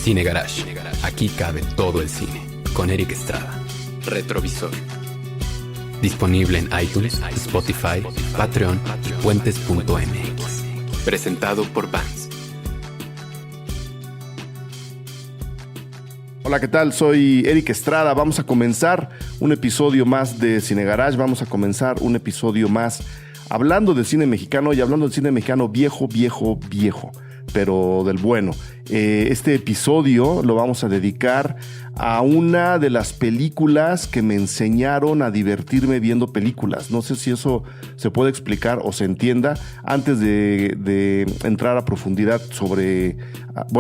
Cine Garage. Aquí cabe todo el cine. Con Eric Estrada. Retrovisor. Disponible en iTunes, Spotify, Patreon y puentes.mx. Presentado por Vans. Hola, ¿qué tal? Soy Eric Estrada. Vamos a comenzar un episodio más de Cine Garage. Vamos a comenzar un episodio más hablando de cine mexicano y hablando del cine mexicano viejo, pero del bueno. Este episodio lo vamos a dedicar a una de las películas que me enseñaron a divertirme viendo películas. No sé si eso se puede explicar o se entienda. Antes de entrar a profundidad sobre,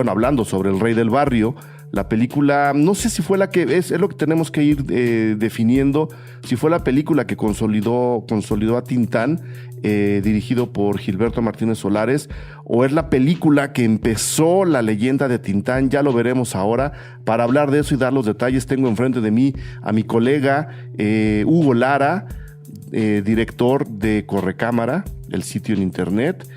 hablando sobre El Rey del Barrio, la película, no sé si fue la que, es lo que tenemos que ir definiendo, si fue la película que consolidó a Tintán, dirigido por Gilberto Martínez Solares, o es la película que empezó la leyenda de Tintán. Ya lo veremos ahora. Para hablar de eso y dar los detalles, tengo enfrente de mí a mi colega Hugo Lara, director de Correcámara, el sitio en internet,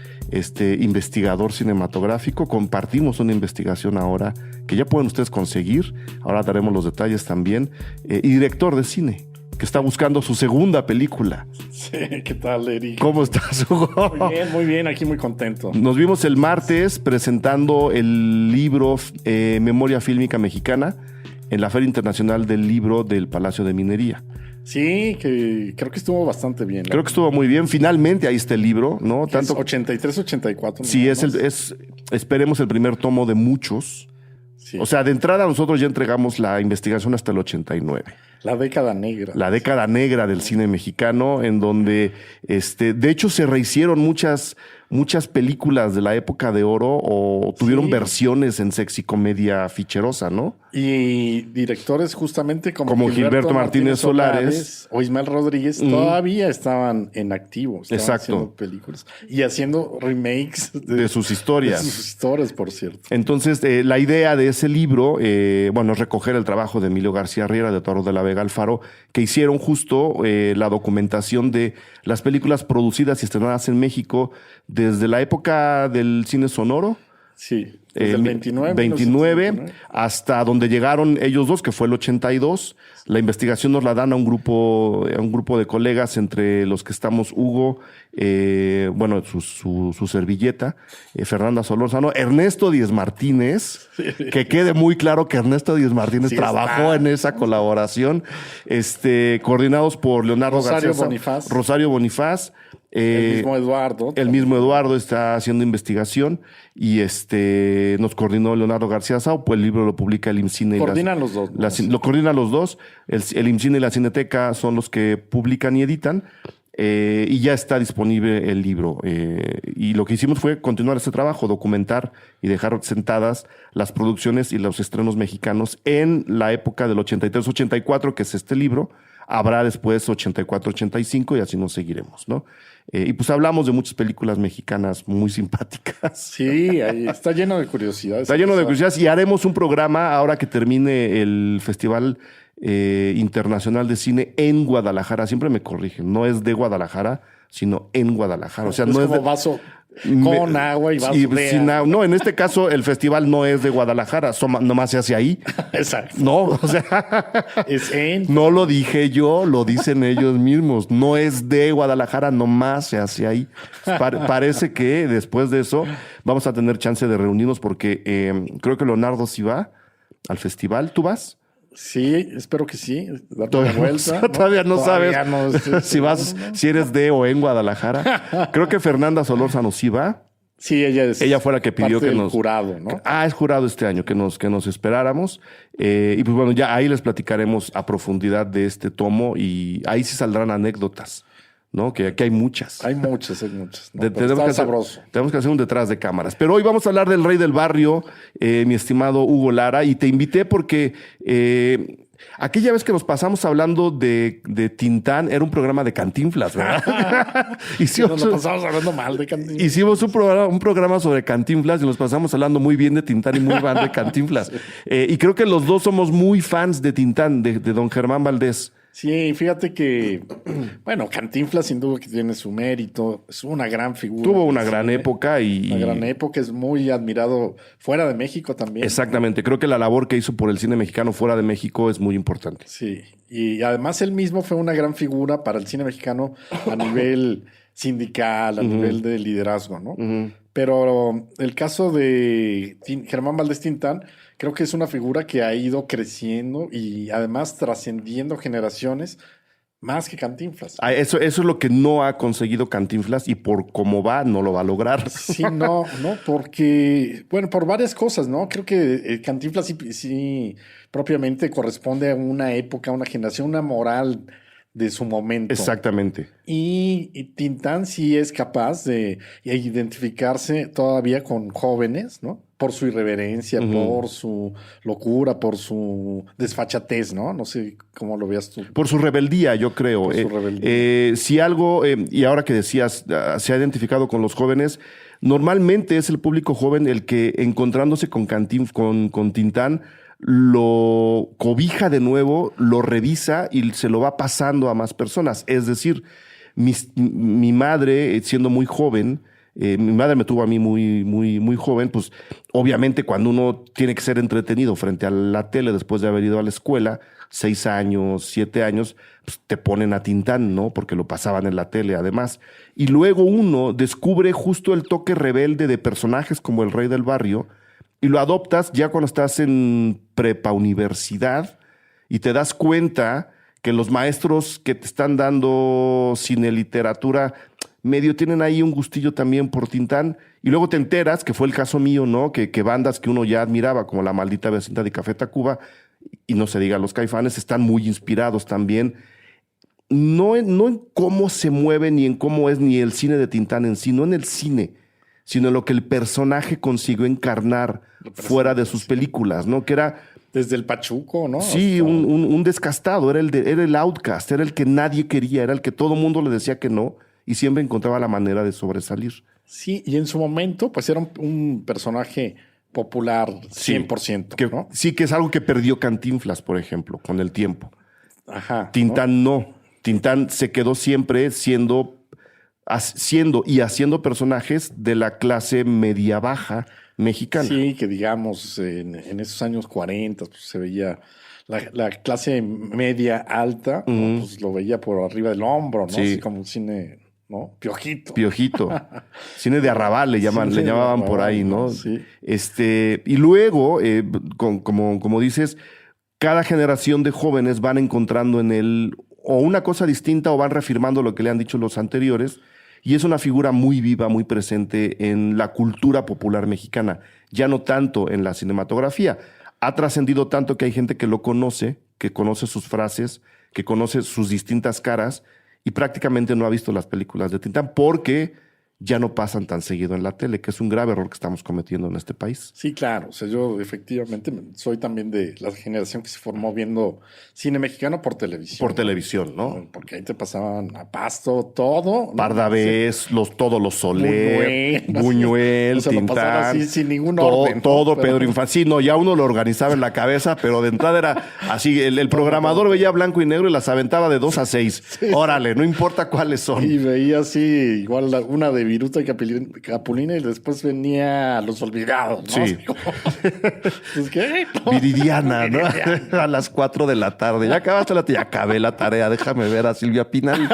investigador cinematográfico. Compartimos una investigación ahora que ya pueden ustedes conseguir, ahora daremos los detalles también, y director de cine, que está buscando su segunda película. Sí, ¿qué tal, Eric? ¿Cómo estás, Hugo? Muy bien, aquí muy contento. Nos vimos el martes presentando el libro Memoria Fílmica Mexicana en la Feria Internacional del Libro del Palacio de Minería. Sí, que creo que estuvo bastante bien. Creo que estuvo muy bien. Finalmente ahí está el libro, ¿no? Tanto 83, 84. Sí, esperemos el primer tomo de muchos. Sí. O sea, de entrada nosotros ya entregamos la investigación hasta el 89. La década negra. La década negra del cine mexicano, en donde, de hecho, se rehicieron muchas películas de la época de oro o tuvieron versiones en sexy comedia ficherosa, ¿no? Y directores justamente como Gilberto Martínez Solares o Ismael Rodríguez todavía estaban en activo. Estaban haciendo películas y haciendo remakes de sus historias. De sus historias, por cierto. Entonces, la idea de ese libro, es recoger el trabajo de Emilio García Riera, de Eduardo de la Vega Alfaro, que hicieron justo la documentación de las películas producidas y estrenadas en México desde la época del cine sonoro. Sí, desde el 29 hasta donde llegaron ellos dos, que fue el 82. La investigación nos la dan a un grupo de colegas, entre los que estamos Hugo, su servilleta, Fernanda Solórzano, Ernesto Díez Martínez, que quede muy claro que Ernesto Díez Martínez trabajó en esa colaboración, coordinados por Leonardo Rosario Bonifaz. El mismo Eduardo está haciendo investigación y nos coordinó Leonardo García Sao, pues el libro lo publica el IMCINE. Coordinan los dos. Lo coordinan los dos. El IMCINE y la Cineteca son los que publican y editan. Y ya está disponible el libro. Y lo que hicimos fue continuar este trabajo, documentar y dejar sentadas las producciones y los estrenos mexicanos en la época del 83-84, que es este libro. Habrá después 84-85 y así nos seguiremos, ¿no? Y pues hablamos de muchas películas mexicanas muy simpáticas. Sí, ahí está lleno de curiosidades. Está lleno de curiosidades y haremos un programa ahora que termine el Festival Internacional de Cine en Guadalajara. Siempre me corrigen, no es de Guadalajara, sino en Guadalajara. O sea, no es como vaso con agua y vaso de agua. No, en este caso el festival no es de Guadalajara, nomás se hace ahí. Exacto. No, o sea, es no lo dije yo, lo dicen ellos mismos. No es de Guadalajara, nomás se hace ahí. Parece que después de eso vamos a tener chance de reunirnos porque creo que Leonardo sí va al festival. ¿Tú vas? Sí, espero que sí. Todavía no sabes si eres de o en Guadalajara. Creo que Fernanda Solórzano sí va. Sí, ella fue la que pidió que nos... jurado, ¿no? Es jurado este año, que nos esperáramos. Y pues bueno, ya ahí les platicaremos a profundidad de este tomo y ahí sí saldrán anécdotas, ¿no? Que aquí hay muchas. Hay muchas. ¿No? Tenemos que hacer un detrás de cámaras. Pero hoy vamos a hablar del Rey del Barrio, mi estimado Hugo Lara, y te invité porque aquella vez que nos pasamos hablando de Tintán, era un programa de Cantinflas, ¿verdad? Nos pasamos hablando mal de Cantinflas. Hicimos un programa sobre Cantinflas y nos pasamos hablando muy bien de Tintán y muy mal de Cantinflas. Y creo que los dos somos muy fans de Tintán, de don Germán Valdés. Sí, fíjate que, bueno, Cantinflas sin duda que tiene su mérito, es una gran figura. Tuvo una gran época Una gran época, es muy admirado fuera de México también. Exactamente, creo que la labor que hizo por el cine mexicano fuera de México es muy importante. Sí, y además él mismo fue una gran figura para el cine mexicano a nivel sindical, a nivel de liderazgo, ¿no? Pero el caso de Germán Valdés Tintán, creo que es una figura que ha ido creciendo y además trascendiendo generaciones más que Cantinflas. Eso es lo que no ha conseguido Cantinflas y por cómo va no lo va a lograr. Sí, no, porque, bueno, por varias cosas, ¿no? Creo que Cantinflas sí propiamente corresponde a una época, a una generación, una moral de su momento. Exactamente. Y Tintán sí es capaz de identificarse todavía con jóvenes, ¿no? Por su irreverencia, por su locura, por su desfachatez, ¿no? No sé cómo lo veas tú. Por su rebeldía, yo creo. Por su rebeldía. Si algo, y ahora que decías, se ha identificado con los jóvenes, normalmente es el público joven el que, encontrándose con Tintán, lo cobija de nuevo, lo revisa y se lo va pasando a más personas. Es decir, mi madre, siendo muy joven, mi madre me tuvo a mí muy joven, pues obviamente cuando uno tiene que ser entretenido frente a la tele después de haber ido a la escuela, 6 años, 7 años, pues te ponen a Tintán, ¿no? Porque lo pasaban en la tele además. Y luego uno descubre justo el toque rebelde de personajes como el Rey del Barrio, y lo adoptas ya cuando estás en prepa universidad y te das cuenta que los maestros que te están dando cine literatura medio tienen ahí un gustillo también por Tintán. Y luego te enteras, que fue el caso mío, ¿no? Que bandas que uno ya admiraba, como La Maldita Vecindad de Café Tacuba, y no se diga Los Caifanes, están muy inspirados también. No en cómo se mueve, ni en cómo es ni el cine de Tintán en sí, no en el cine, sino lo que el personaje consiguió encarnar fuera de sus películas, ¿no? Que era... Desde el Pachuco, ¿no? Sí, un descastado, era el outcast, era el que nadie quería, era el que todo mundo le decía que no y siempre encontraba la manera de sobresalir. Sí, y en su momento, pues era un personaje popular 100%, ¿no? Sí, que es algo que perdió Cantinflas, por ejemplo, con el tiempo. Ajá. Tintán no. Tintán se quedó siempre siendo y haciendo personajes de la clase media-baja mexicana. Sí, que digamos, en esos años 40 pues, se veía la clase media alta, ¿no? Pues lo veía por arriba del hombro, ¿no? Sí. Así como un cine, ¿no? Piojito. Cine de arrabal le llamaban por ahí, ¿no? Sí. Y luego, como dices, cada generación de jóvenes van encontrando en él o una cosa distinta o van reafirmando lo que le han dicho los anteriores. Y es una figura muy viva, muy presente en la cultura popular mexicana, ya no tanto en la cinematografía. Ha trascendido tanto que hay gente que lo conoce, que conoce sus frases, que conoce sus distintas caras y prácticamente no ha visto las películas de Tintán porque ya no pasan tan seguido en la tele, que es un grave error que estamos cometiendo en este país. Sí, claro. O sea, yo efectivamente soy también de la generación que se formó viendo cine mexicano por televisión. Por televisión, ¿no? Porque ahí te pasaban a pasto todo. Pardavé, todos los Soler, Buñuel, Tintán. Así, sin ningún orden. Todo Pedro Infante. Sí, no, ya uno lo organizaba en la cabeza, pero de entrada era así. El programador veía blanco y negro y las aventaba de 2 a 6. Sí. Órale, no importa cuáles son. Y veía así, igual una de Viruta y Capulina y después venía Los Olvidados, ¿no? Sí. Pues, ¿qué? No. Viridiana, ¿no? A las 4 de la tarde. Ya acabaste ya acabé la tarea, déjame ver a Silvia Pinal.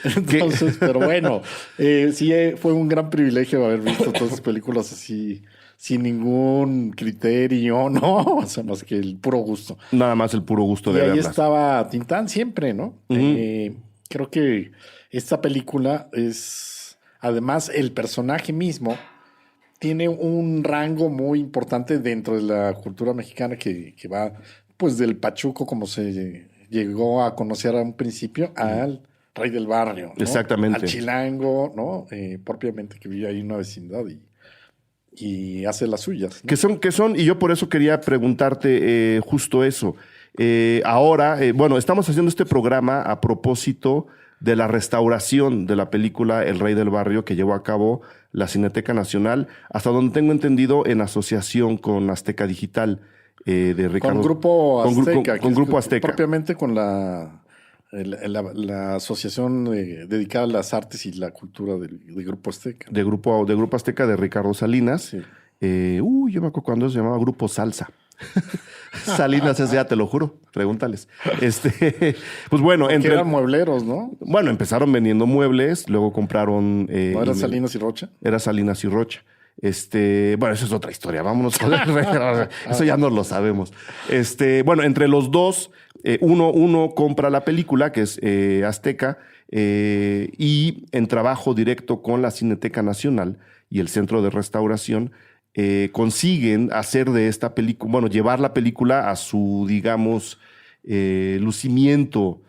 Entonces, pero bueno, sí fue un gran privilegio haber visto todas esas películas así, sin ningún criterio, ¿no? O sea, más que el puro gusto. Nada más el puro gusto de verlas. Y ahí estaba Tintán siempre, ¿no? Creo que esta película es, además, el personaje mismo tiene un rango muy importante dentro de la cultura mexicana que va, pues, del Pachuco, como se llegó a conocer a un principio, al Rey del Barrio, ¿no? Exactamente. Al chilango, ¿no? Propiamente que vive ahí en una vecindad y hace las suyas, ¿no? Que son, y yo por eso quería preguntarte justo eso. Ahora, bueno, estamos haciendo este programa a propósito de la restauración de la película El Rey del Barrio que llevó a cabo la Cineteca Nacional, hasta donde tengo entendido en asociación con Azteca Digital de Ricardo. Con Grupo Azteca. Con Grupo Azteca. Propiamente con la la asociación dedicada a las artes y la cultura del Grupo Azteca. De Grupo Azteca de Ricardo Salinas. Sí. Yo me acuerdo cuando se llamaba Grupo Salsa. Salinas S.A., te lo juro. Pregúntales. Pues bueno, Que eran muebleros, ¿no? Bueno, empezaron vendiendo muebles, luego compraron. ¿No era Salinas y Rocha? Era Salinas y Rocha. Bueno, eso es otra historia. Vámonos con eso ya no lo sabemos. Bueno, entre los dos, uno compra la película, que es Azteca, y en trabajo directo con la Cineteca Nacional y el Centro de Restauración, consiguen hacer de esta película, bueno, llevar la película a su, digamos, lucimiento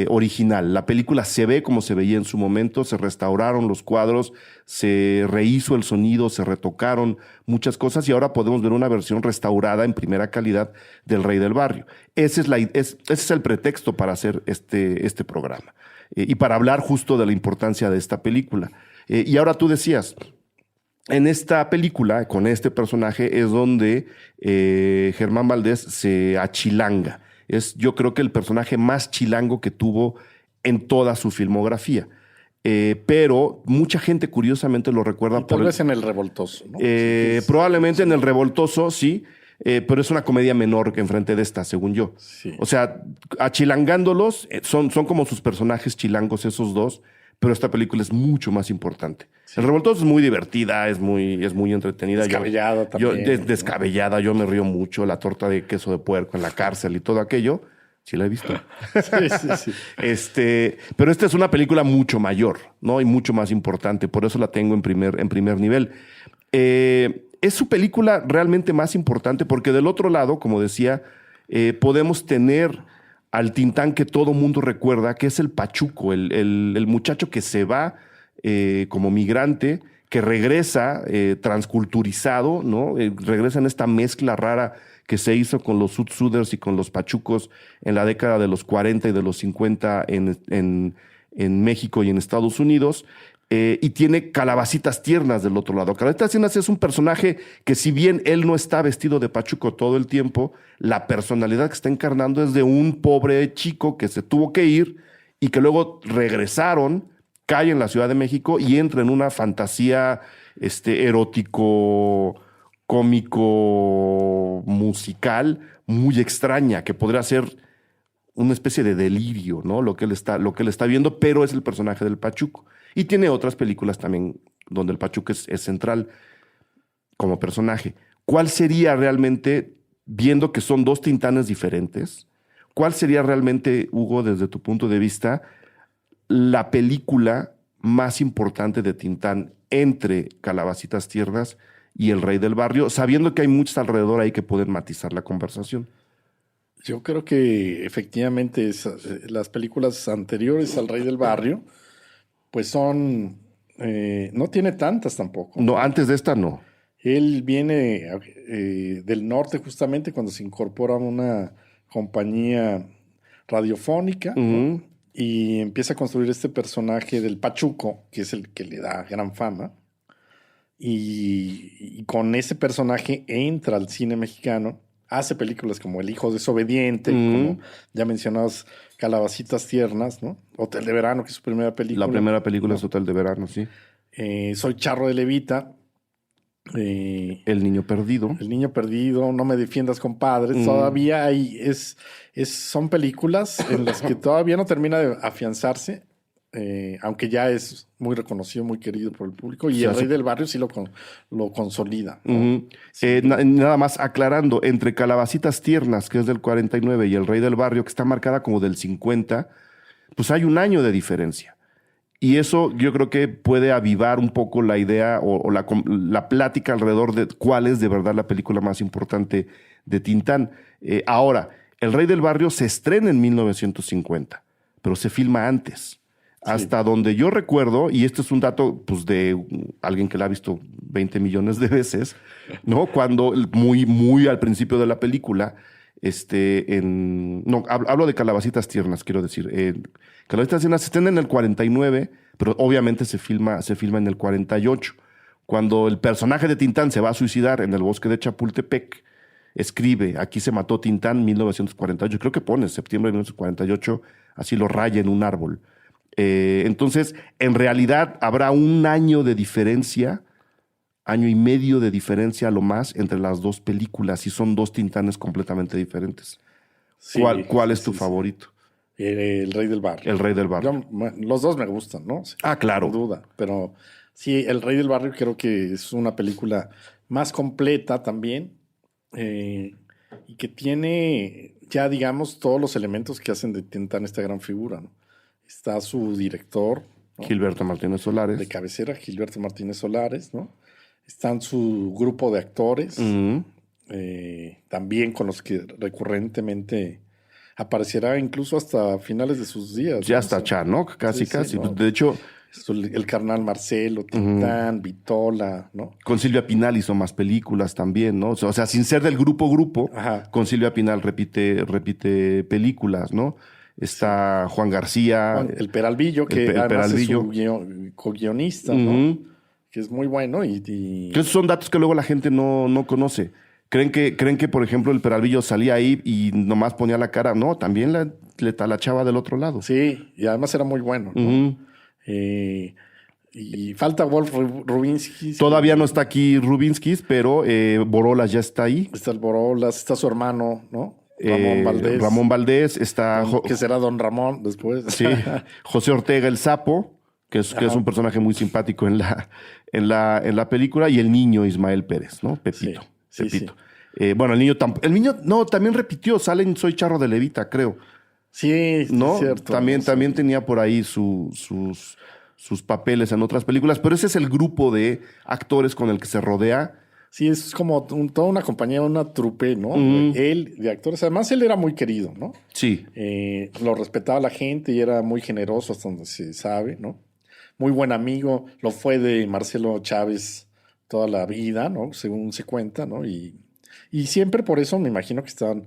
original. La película se ve como se veía en su momento, se restauraron los cuadros, se rehizo el sonido, se retocaron muchas cosas y ahora podemos ver una versión restaurada en primera calidad del Rey del Barrio. Ese es el pretexto para hacer este programa y para hablar justo de la importancia de esta película. Y ahora tú decías, en esta película, con este personaje, es donde Germán Valdés se achilanga. Es, yo creo que el personaje más chilango que tuvo en toda su filmografía. Pero mucha gente curiosamente lo recuerda y tal vez en El Revoltoso, ¿no? Probablemente en El Revoltoso, sí, pero es una comedia menor que enfrente de esta, según yo. Sí. O sea, achilangándolos, son como sus personajes chilangos esos dos, pero esta película es mucho más importante. Sí. El Revoltoso es muy divertida, es muy entretenida. Descabellada también. Descabellada, yo me río mucho. La torta de queso de puerco en la cárcel y todo aquello, sí la he visto. Sí. Pero esta es una película mucho mayor, ¿no? Y mucho más importante, por eso la tengo en primer nivel. Es su película realmente más importante porque del otro lado, como decía, podemos tener al Tintán que todo mundo recuerda, que es el Pachuco, el muchacho que se va como migrante, que regresa transculturizado, ¿no? Regresa en esta mezcla rara que se hizo con los Sud-Suders y con los Pachucos en la década de los 40 y de los 50 en México y en Estados Unidos. Y tiene Calabacitas Tiernas del otro lado. Calabacitas Tiernas es un personaje que, si bien él no está vestido de pachuco todo el tiempo, la personalidad que está encarnando es de un pobre chico que se tuvo que ir y que luego regresaron, cae en la Ciudad de México y entra en una fantasía erótico, cómico, musical, muy extraña, que podría ser una especie de delirio, ¿no? Lo que él está viendo, pero es el personaje del Pachuco. Y tiene otras películas también donde el Pachuco es central como personaje. ¿Cuál sería realmente, viendo que son dos Tintanes diferentes, cuál sería realmente, Hugo, desde tu punto de vista, la película más importante de Tintán entre Calabacitas Tiernas y El Rey del Barrio, sabiendo que hay muchos alrededor ahí que pueden matizar la conversación? Yo creo que efectivamente las películas anteriores al Rey del Barrio pues son, no tiene tantas tampoco. No, antes de esta no. Él viene del norte justamente cuando se incorpora a una compañía radiofónica, ¿no? Y empieza a construir este personaje del Pachuco, que es el que le da gran fama. Y con ese personaje entra al cine mexicano. Hace películas como El Hijo Desobediente, como ya mencionabas, Calabacitas Tiernas, ¿no? Hotel de Verano, que es su primera película. La primera película es Hotel de Verano, sí. Soy Charro de Levita. El Niño Perdido. El Niño Perdido, No me defiendas, compadre. Todavía hay, son películas en las que todavía no termina de afianzarse, aunque ya es muy reconocido, muy querido por el público, y El Rey del Barrio sí lo consolida, ¿no? Sí. Nada más aclarando, entre Calabacitas Tiernas, que es del 49, y El Rey del Barrio, que está marcada como del 50, pues hay un año de diferencia. Y eso yo creo que puede avivar un poco la idea o la plática alrededor de cuál es de verdad la película más importante de Tintán. Ahora, El Rey del Barrio se estrena en 1950, pero se filma antes. Hasta donde yo recuerdo, y este es un dato pues, de alguien que la ha visto 20 millones de veces, ¿no? Cuando muy al principio de la película, hablo de Calabacitas Tiernas, quiero decir. Calabacitas Tiernas se estrena en el 49, pero obviamente se filma en el 48. Cuando el personaje de Tintán se va a suicidar en el bosque de Chapultepec, escribe, aquí se mató Tintán, 1948. Creo que pone septiembre de 1948, así lo raya en un árbol. Entonces, en realidad habrá un año de diferencia, año y medio de diferencia a lo más entre las dos películas y son dos Tintanes completamente diferentes. Sí, ¿Cuál es sí, tu sí. favorito? El Rey del Barrio. El Rey del Barrio. Los dos me gustan, ¿no? Sí, Claro. sin duda. Pero sí, El Rey del Barrio creo que es una película más completa también y que tiene ya, digamos, todos los elementos que hacen de Tintán esta gran figura, ¿no? Está su director, ¿no? Gilberto Martínez Solares. De cabecera, Gilberto Martínez Solares, ¿no? Están su grupo de actores, también con los que recurrentemente aparecerá incluso hasta finales de sus días. Ya ¿no? está Chanoc, casi, sí, casi. ¿no? De hecho, El carnal Marcelo, Tintán, Vitola, ¿no? con Silvia Pinal hizo más películas también, ¿no? O sea, sin ser del grupo, Ajá. con Silvia Pinal repite películas, ¿no? Está Juan García. El Peralvillo, que el además Peralvillo. es su co-guionista, ¿no? Que es muy bueno Que esos son datos que luego la gente no conoce. ¿Creen que, por ejemplo, el Peralvillo salía ahí y nomás ponía la cara? No, también le talachaba del otro lado. Sí, y además era muy bueno, ¿no? Y falta Wolf Rubinsky. Todavía no está aquí Rubinskis, pero Borolas ya está ahí. Está el Borolas, está su hermano, ¿no? Ramón Valdés. Ramón Valdés, está... Que será Don Ramón después. Sí, José Ortega el Sapo, que es un personaje muy simpático en la película, y el niño Ismael Pérez, ¿no? Pepito. Sí, Pepito. Bueno, el niño no, también repitió, sale en Soy Charro de Levita, creo. Sí, ¿No? es cierto. También tenía por ahí sus papeles en otras películas, pero ese es el grupo de actores con el que se rodea. Sí, es como toda una compañía, una trupe, ¿no? Él, de actores. Además, él era muy querido, ¿no? Sí. Lo respetaba la gente y era muy generoso hasta donde se sabe, ¿no? Muy buen amigo. Lo fue de Marcelo Chávez toda la vida, ¿no? Según se cuenta, ¿no? Y siempre por eso me imagino que estaban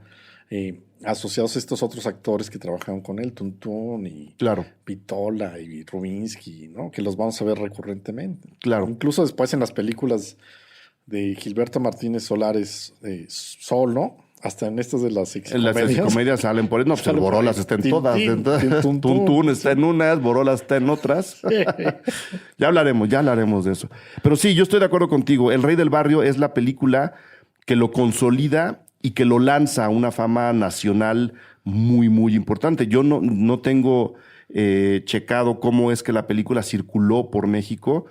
asociados estos otros actores que trabajaban con él, Tuntún y Claro. Vitola y Rubinsky, ¿no? Que los vamos a ver recurrentemente. Claro. Incluso después en las películas de Gilberto Martínez Solares solo, hasta en estas de las sexicomedias. En las sexicomedias salen por eso. No, pues el Borolas está en todas. Tuntún está en unas, Borolas está en otras. Ya hablaremos de eso. Pero sí, yo estoy de acuerdo contigo. El Rey del Barrio es la película que lo consolida y que lo lanza a una fama nacional muy, muy importante. Yo no tengo checado cómo es que la película circuló por México,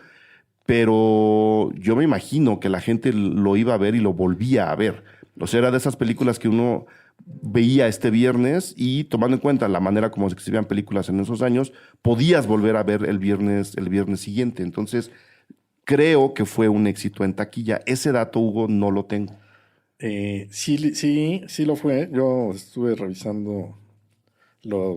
pero yo me imagino que la gente lo iba a ver y lo volvía a ver. O sea, era de esas películas que uno veía este viernes y, tomando en cuenta la manera como se exhibían películas en esos años, podías volver a ver el viernes siguiente. Entonces, creo que fue un éxito en taquilla. Ese dato, Hugo, no lo tengo. Sí lo fue. Yo estuve revisando lo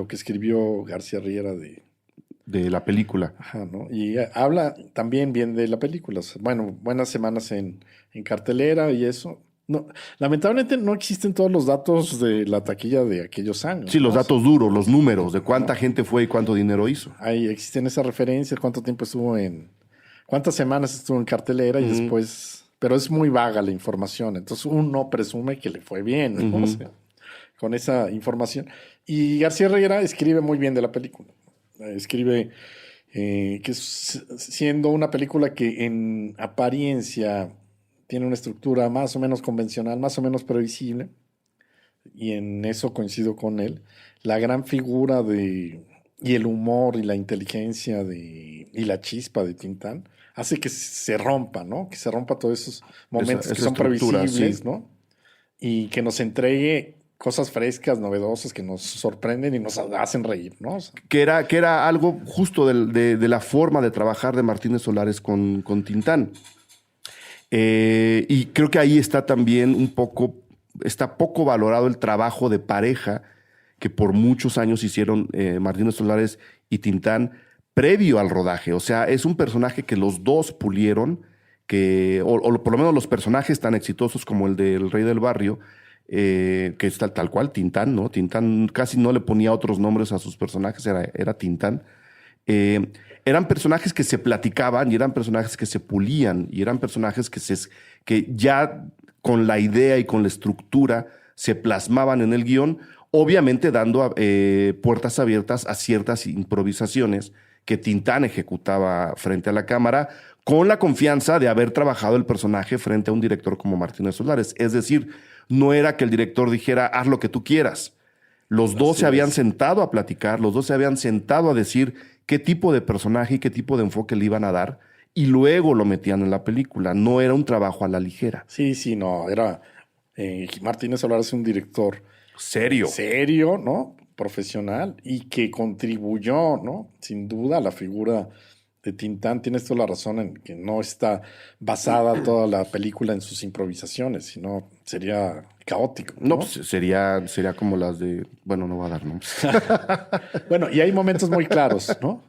que escribió García Riera de la película. Ajá, ¿no? Y habla también bien de la película. O sea, bueno, buenas semanas en cartelera y eso. No, lamentablemente no existen todos los datos de la taquilla de aquellos años. Sí, los ¿no? datos duros, los números, de cuánta gente fue y cuánto dinero hizo. Ahí existen esas referencias, cuánto tiempo estuvo cuántas semanas estuvo en cartelera y después... Pero es muy vaga la información, entonces uno presume que le fue bien, ¿no? O sea, con esa información. Y García Riera escribe muy bien de la película. Escribe que siendo una película que en apariencia tiene una estructura más o menos convencional, más o menos previsible, y en eso coincido con él, la gran figura y el humor y la inteligencia y la chispa de Tintán hace que se rompa, ¿no? Que se rompa todos esos momentos que son previsibles, sí, ¿no? Y que nos entregue cosas frescas, novedosas, que nos sorprenden y nos hacen reír, ¿no? O sea, que era algo justo de la forma de trabajar de Martínez Solares con Tintán. Y creo que ahí está también está poco valorado el trabajo de pareja que por muchos años hicieron Martínez Solares y Tintán previo al rodaje. O sea, es un personaje que los dos pulieron, o por lo menos los personajes tan exitosos como el del Rey del Barrio, que es tal cual, Tintán, ¿no? Tintán casi no le ponía otros nombres a sus personajes, era Tintán. Eran personajes que se platicaban y eran personajes que se pulían y eran personajes que ya con la idea y con la estructura se plasmaban en el guión. obviamente dando puertas abiertas a ciertas improvisaciones que Tintán ejecutaba frente a la cámara, con la confianza de haber trabajado el personaje frente a un director como Martínez Solares. Es decir, no era que el director dijera, haz lo que tú quieras. Los dos se habían sentado a platicar, los dos se habían sentado a decir qué tipo de personaje y qué tipo de enfoque le iban a dar, y luego lo metían en la película. No era un trabajo a la ligera. Sí, no, era... Martínez Solares es un director serio, ¿no? Profesional, y que contribuyó, ¿no? Sin duda, a la figura de Tintán. Tienes toda la razón en que no está basada toda la película en sus improvisaciones, sino sería caótico. No, pues sería como las de... Bueno, no voy a dar nombres. Bueno, y hay momentos muy claros, ¿no?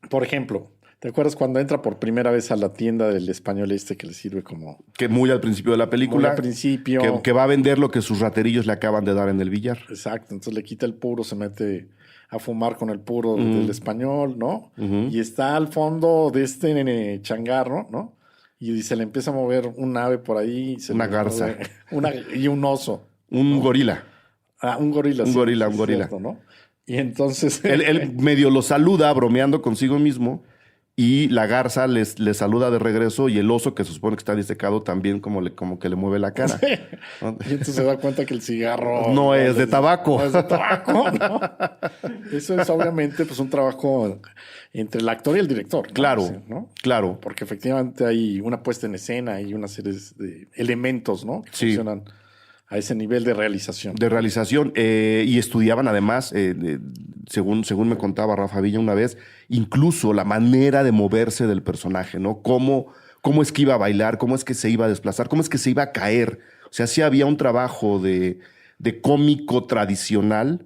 Por ejemplo, ¿te acuerdas cuando entra por primera vez a la tienda del español que le sirve como... Que muy al principio de la película. Muy al principio. Que va a vender lo que sus raterillos le acaban de dar en el billar. Exacto. Entonces le quita el puro, se mete a fumar con el puro del español, ¿no? Y está al fondo de este changarro, ¿no? Y se le empieza a mover un ave por ahí. Una garza. Y un oso. Un gorila. Un gorila. Un gorila. Cierto, ¿no? Y entonces... Él medio lo saluda bromeando consigo mismo, y la garza le saluda de regreso, y el oso, que se supone que está disecado, también como que le mueve la cara. ¿No? Y entonces se da cuenta que el cigarro... No es de tabaco. No es de tabaco, ¿no? Eso es obviamente pues un trabajo entre el actor y el director, ¿no? Claro, ¿no? Claro. Porque efectivamente hay una puesta en escena y una serie de elementos, ¿no? Que funcionan a ese nivel de realización. Y estudiaban además, según me contaba Rafa Villa una vez, incluso la manera de moverse del personaje, ¿no? Cómo es que iba a bailar, cómo es que se iba a desplazar, cómo es que se iba a caer. O sea, sí había un trabajo de cómico tradicional,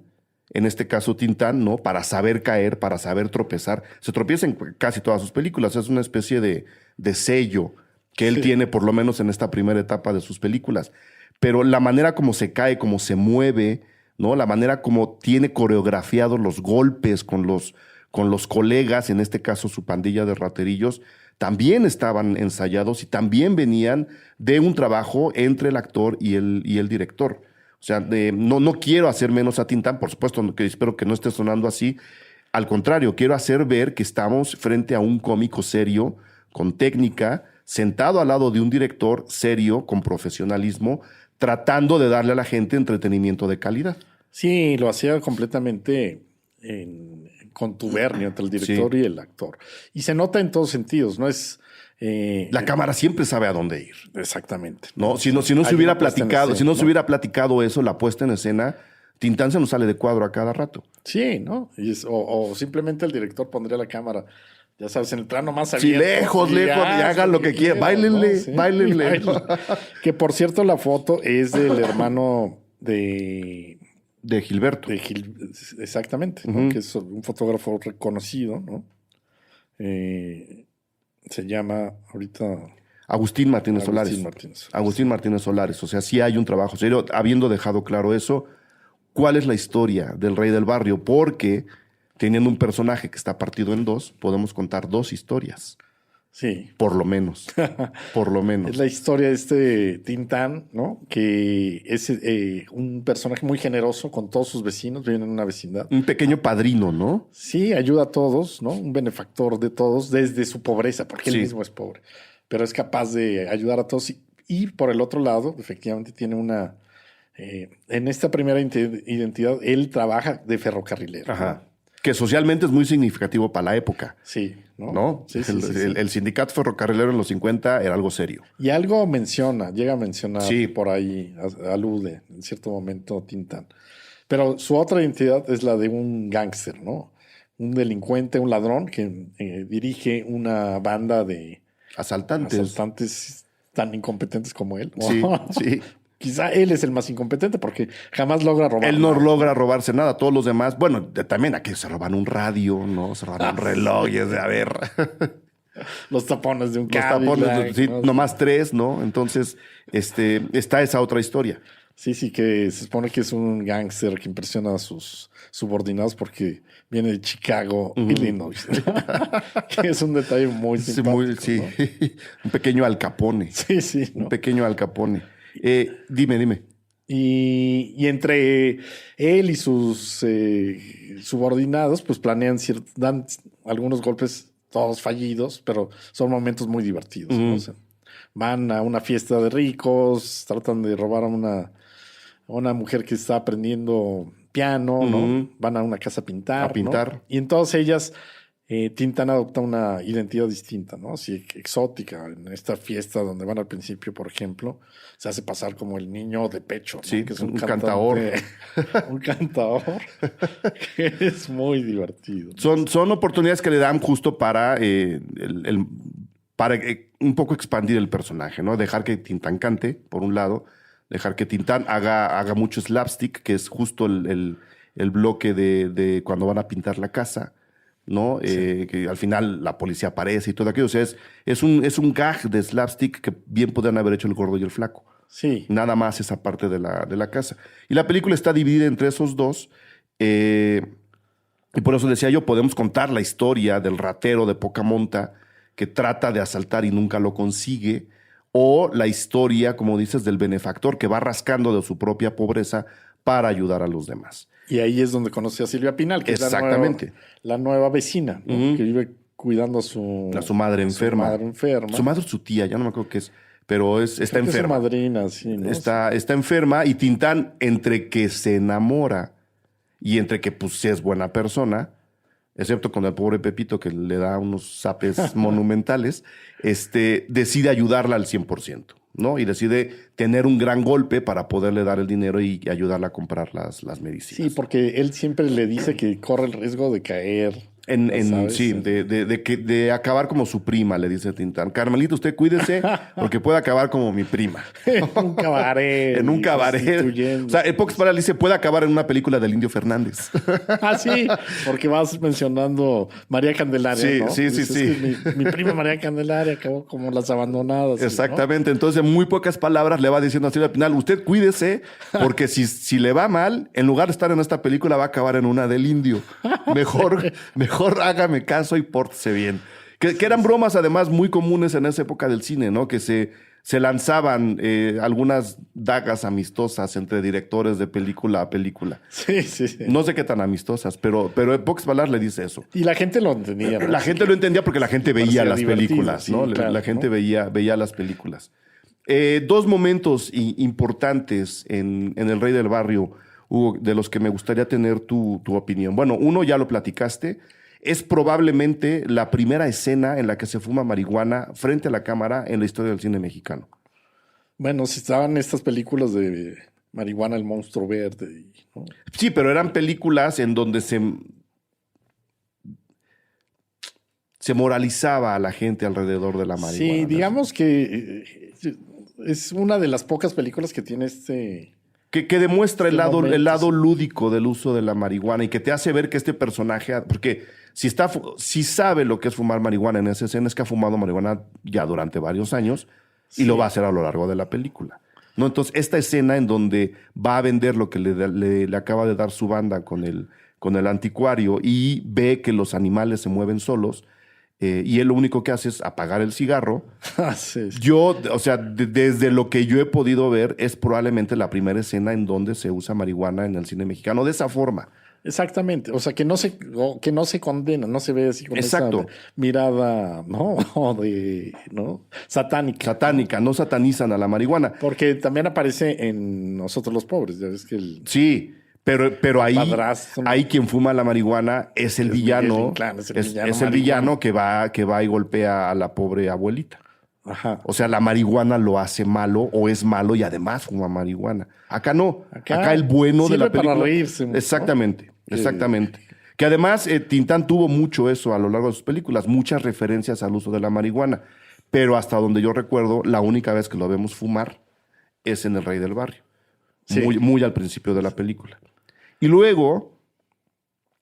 en este caso Tintán, ¿no? Para saber caer, para saber tropezar. Se tropieza en casi todas sus películas. Es una especie de sello que él tiene, por lo menos en esta primera etapa de sus películas. Pero la manera como se cae, como se mueve, ¿no? La manera como tiene coreografiados los golpes con los colegas, en este caso su pandilla de raterillos, también estaban ensayados y también venían de un trabajo entre el actor y el director. O sea, no quiero hacer menos a Tintán, por supuesto, que espero que no esté sonando así. Al contrario, quiero hacer ver que estamos frente a un cómico serio, con técnica, sentado al lado de un director serio, con profesionalismo, tratando de darle a la gente entretenimiento de calidad. Sí, lo hacía completamente en contubernio entre el director y el actor. Y se nota en todos sentidos, ¿no? Es... la cámara siempre sabe a dónde ir. Exactamente. ¿No? Si no se hubiera platicado, se hubiera platicado eso, la puesta en escena, Tintán se nos sale de cuadro a cada rato. Sí, ¿no? O simplemente el director pondría la cámara, ya sabes, en el plano más abierto. Sí, lejos, y hagan lo que quieran. Báilenle, ¿no? Sí, báilenle. Que por cierto, la foto es del hermano de Gilberto. Exactamente, ¿no? Que es un fotógrafo reconocido, ¿no? Se llama ahorita... Agustín Martínez Solares. Agustín Martínez Solares. O sea, sí hay un trabajo serio. Habiendo dejado claro eso, ¿cuál es la historia del Rey del Barrio? Porque teniendo un personaje que está partido en dos, podemos contar dos historias. Sí. Por lo menos. Por lo menos. Es la historia de este Tintán, ¿no? Que es un personaje muy generoso con todos sus vecinos, viven en una vecindad. Un pequeño padrino, ¿no? Sí, ayuda a todos, ¿no? Un benefactor de todos desde su pobreza, porque él mismo es pobre. Pero es capaz de ayudar a todos. Y por el otro lado, efectivamente, tiene una... en esta primera identidad, él trabaja de ferrocarrilero. Ajá. ¿No? Que socialmente es muy significativo para la época. Sí, ¿no? Sí, el sindicato ferrocarrilero en los 50 era algo serio. Y algo llega a mencionar por ahí, alude en cierto momento Tintán. Pero su otra identidad es la de un gángster, ¿no? Un delincuente, un ladrón que dirige una banda de asaltantes tan incompetentes como él. Sí. Quizá él es el más incompetente porque jamás logra robar. Él no logra robarse nada. Todos los demás, bueno, también aquí se roban un radio, ¿no? Se roban un reloj, y es de, a ver. Los tapones de un Cadillac. Los tapones, sí, nomás 3, ¿no? Entonces, está esa otra historia. Sí, que se supone que es un gángster que impresiona a sus subordinados porque viene de Chicago, Illinois. Que es un detalle muy simpático. ¿no? Un pequeño Al Capone. Sí. ¿no? Un pequeño Al Capone. Dime. Y entre él y sus subordinados, pues dan algunos golpes, todos fallidos, pero son momentos muy divertidos, ¿no? O sea, van a una fiesta de ricos, tratan de robar a una mujer que está aprendiendo piano, ¿no? Van a una casa a pintar. ¿no? Y en todas ellas, Tintán adopta una identidad distinta, ¿no? Así exótica. En esta fiesta donde van al principio, por ejemplo, se hace pasar como el niño de pecho, ¿no? Sí, que es un cantaor. Un cantaor que es muy divertido. Son oportunidades que le dan justo para, para un poco expandir el personaje, ¿no? Dejar que Tintán cante, por un lado, dejar que Tintán haga mucho slapstick, que es justo el bloque de cuando van a pintar la casa, ¿no? Sí. Que al final la policía aparece y todo aquello. O sea, es un gag de slapstick que bien podrían haber hecho el gordo y el flaco. Sí. Nada más esa parte de la casa. Y la película está dividida entre esos dos. Y por eso decía yo, podemos contar la historia del ratero de poca monta que trata de asaltar y nunca lo consigue. O la historia, como dices, del benefactor que va rascando de su propia pobreza para ayudar a los demás. Y ahí es donde conoce a Silvia Pinal, que exactamente es la nueva vecina, ¿no? Que vive cuidando a su madre enferma. Su madre o su tía, ya no me acuerdo qué es, pero está enferma. Es su madrina, sí, ¿no? Está enferma y Tintán, entre que se enamora y entre que pues es buena persona, excepto con el pobre Pepito que le da unos zapes monumentales, decide ayudarla al 100%. ¿No? Y decide tener un gran golpe para poderle dar el dinero y ayudarla a comprar las medicinas. Sí, porque él siempre le dice que corre el riesgo de caer. Sí, de acabar como su prima, le dice Tintán. Carmelita, usted cuídese porque puede acabar como mi prima. En un cabaret. En un cabaret. O sea, en pocas palabras dice, puede acabar en una película del Indio Fernández. Ah, sí, porque vas mencionando María Candelaria, sí, ¿no? Sí, Dices, sí, sí. Mi prima María Candelaria acabó como Las Abandonadas. Exactamente. ¿No? Entonces, en muy pocas palabras le va diciendo a Silvia Pinal, usted cuídese porque si le va mal, en lugar de estar en esta película, va a acabar en una del Indio. Mejor hágame caso y pórtese bien. Que eran bromas, además, muy comunes en esa época del cine, ¿no? Que se lanzaban algunas dagas amistosas entre directores de película a película. Sí. No sé qué tan amistosas, pero en pocas palabras le dice eso. Y la gente lo entendía. La gente lo entendía porque la gente veía las películas, sí, ¿no? Claro, la gente ¿no? veía las películas. Dos momentos importantes en El Rey del Barrio, Hugo, de los que me gustaría tener tu opinión. Bueno, uno ya lo platicaste. Es probablemente la primera escena en la que se fuma marihuana frente a la cámara en la historia del cine mexicano. Bueno, si estaban estas películas de Marihuana, el monstruo verde, ¿no? Sí, pero eran películas en donde se moralizaba a la gente alrededor de la marihuana. Sí, digamos que es una de las pocas películas que tiene que demuestra el lado lúdico del uso de la marihuana y que te hace ver que este personaje, porque si sabe lo que es fumar marihuana en esa escena, es que ha fumado marihuana ya durante varios años y lo va a hacer a lo largo de la película, ¿no? Entonces, esta escena en donde va a vender lo que le acaba de dar su banda con el anticuario y ve que los animales se mueven solos, y él lo único que hace es apagar el cigarro. Sí. Yo, o sea, desde lo que yo he podido ver, es probablemente la primera escena en donde se usa marihuana en el cine mexicano de esa forma. Exactamente. O sea, que no se condena, no se ve así como exacto. Esa mirada, ¿no? ¿no? Satánica. Satánica, no satanizan a la marihuana. Porque también aparece en Nosotros los Pobres, ya ves que Sí. Pero ahí, padrastro, ¿no? ahí quien fuma la marihuana es el villano. Es el villano que va y golpea a la pobre abuelita. Ajá. O sea, la marihuana lo hace malo o es malo y además fuma marihuana. Acá no. Acá el bueno de la película. Para reírse, exactamente, ¿no? Exactamente. Que además Tintán tuvo mucho eso a lo largo de sus películas, muchas referencias al uso de la marihuana. Pero hasta donde yo recuerdo, la única vez que lo vemos fumar es en El Rey del Barrio. Sí. Muy al principio de la película. Y luego,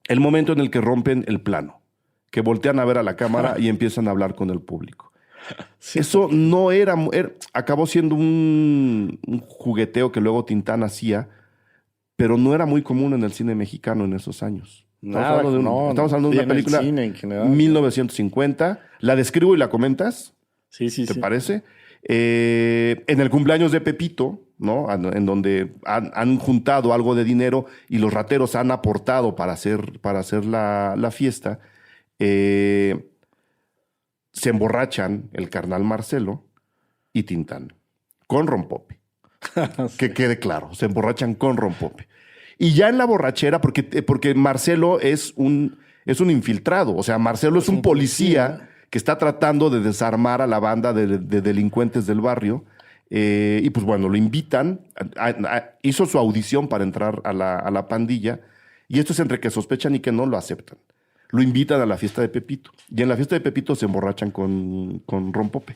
el momento en el que rompen el plano, que voltean a ver a la cámara y empiezan a hablar con el público. Sí, eso no acabó siendo un jugueteo que luego Tintán hacía, pero no era muy común en el cine mexicano en esos años. Estamos hablando de una película 1950. ¿La describo y la comentas? Sí. ¿Te parece? En el cumpleaños de Pepito, ¿no? En donde han juntado algo de dinero y los rateros han aportado para hacer la fiesta. Se emborrachan el carnal Marcelo y Tintán con rompope. Sí. Que quede claro, se emborrachan con rompope. Y ya en la borrachera, porque Marcelo es un infiltrado, o sea, Marcelo es un policía que está tratando de desarmar a la banda de delincuentes del barrio. Y pues bueno, lo invitan, hizo su audición para entrar a la pandilla, y esto es entre que sospechan y que no lo aceptan. Lo invitan a la fiesta de Pepito, y en la fiesta de Pepito se emborrachan con rompope.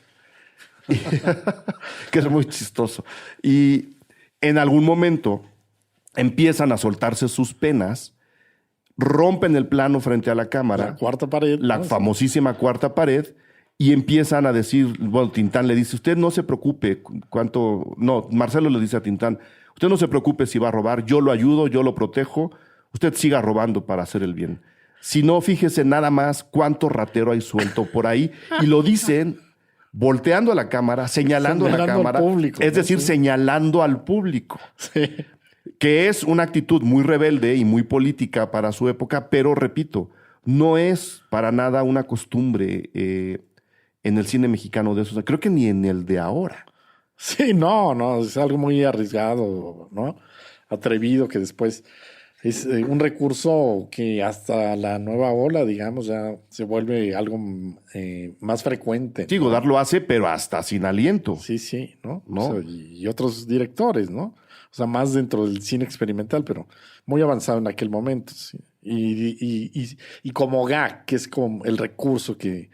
Que es muy chistoso. Y en algún momento empiezan a soltarse sus penas, rompen el plano frente a la cámara. La cuarta pared. La famosísima cuarta pared. Y empiezan a decir, bueno, Tintán le dice, usted no se preocupe Marcelo le dice a Tintán, usted no se preocupe si va a robar, yo lo ayudo, yo lo protejo, usted siga robando para hacer el bien. Si no, fíjese nada más cuánto ratero hay suelto por ahí. Y lo dicen volteando a la cámara, señalando a la cámara, público, es decir, señalando al público. Sí. Que es una actitud muy rebelde y muy política para su época, pero repito, no es para nada una costumbre en el cine mexicano de esos. Creo que ni en el de ahora. Sí, no, es algo muy arriesgado, ¿no? Atrevido, que después es un recurso que hasta la nueva ola, digamos, ya se vuelve algo más frecuente. Sí, Godard lo hace, pero hasta sin aliento. Sí, ¿no? ¿No? O sea, y otros directores, ¿no? O sea, más dentro del cine experimental, pero muy avanzado en aquel momento. Sí. Y como gag, que es como el recurso que